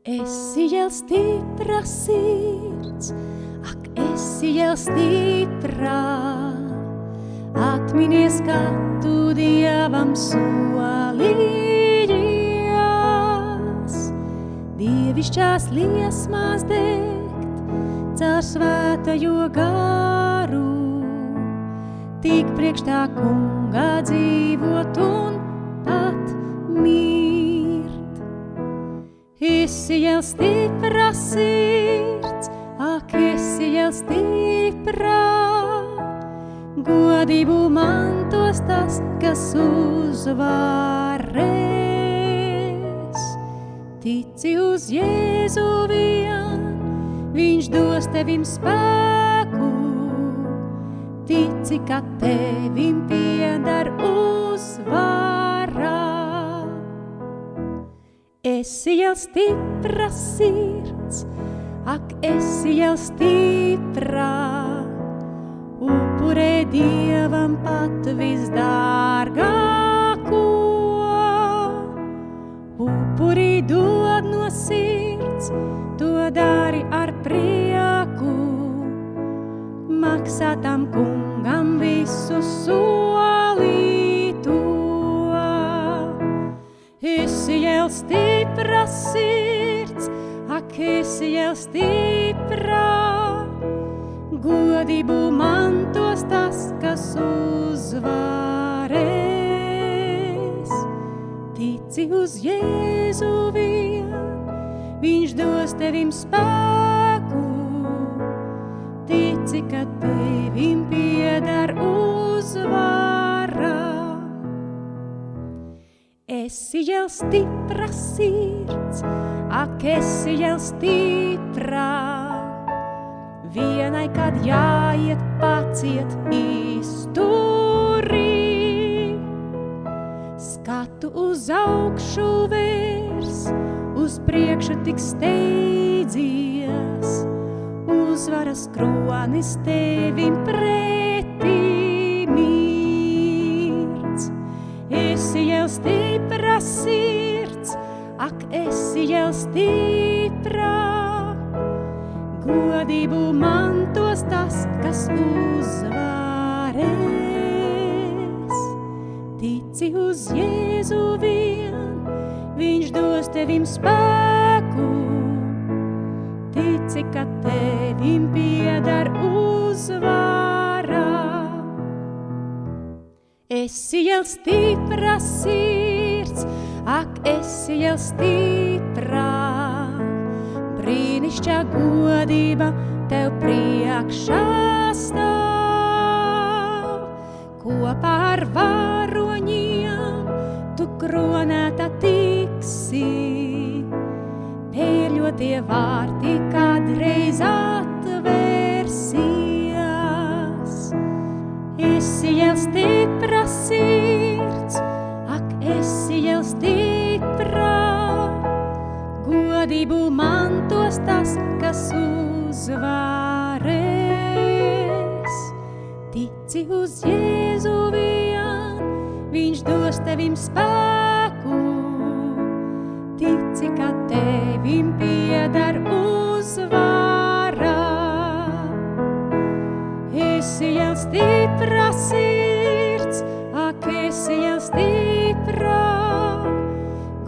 Esi jau stipra sirds, ak, esi jau stiprā. Atminies, kā tu Dievam solījies, dievišķās liesmās degt, caur svētajo garu, tik priekš tā kunga dzīvot un pat mirt. Esi jau stipra sirds, ak, esi jau stiprā. Godību mantos tas, kas uzvarēs. Tici uz Jēzu vien, viņš dos tevim spēku. Tici, ka tevim pieder uzvara. Esi jau stipra sirds, ak, esi jau stiprā. Upurē Dievam pat visdārgāko. Upurī dod no sirds, to dari ar prieku. Maksā tam kungam visu solīto. Esi jau stipra sirds, ak, esi jau stiprā. Godību mantos tas, kas uzvarēs. Tici uz Jēzu vien, viņš dos tevim spēku. Tici, ka tevim pieder uzvara. Esi jau stipra sirds, ak, esi jau stiprā. Vienai, kad jāiet, paciet izturī. Skatu uz augšu vērs, uz priekšu tik steidzies. Uzvaras kronis tevim pretī mirds. Esi jau stipra sirds, ak, esi jau stiprā. Godību mantos tas, kas uzvarēs. Tici uz Jēzu vien, viņš dos tevim spēku. Tici, ka tevim pieder uzvara. Esi jau stipra sirds, ak, esi jau stiprā. Brīnišķīga godība tev priekšā stāv. Kopā ar varoņiem tu kronēta tiksi. Pērļotie vārti kādreiz atvērsies. Esi jau stipra sirds, ak, esi jau stiprā. Godību mantos tas, kas uzvarēs. Tici uz Jēzu vien, viņš dos tevim spēku. Tici, ka tevim pieder uzvara. Esi jau stipra sirds, ak, esi jau stiprā.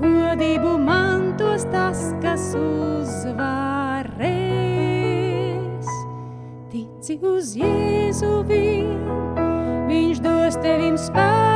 Godību mantos tas, kas uzvarēs. Tici uz Jēzu vien, viņš dos tevim spēku.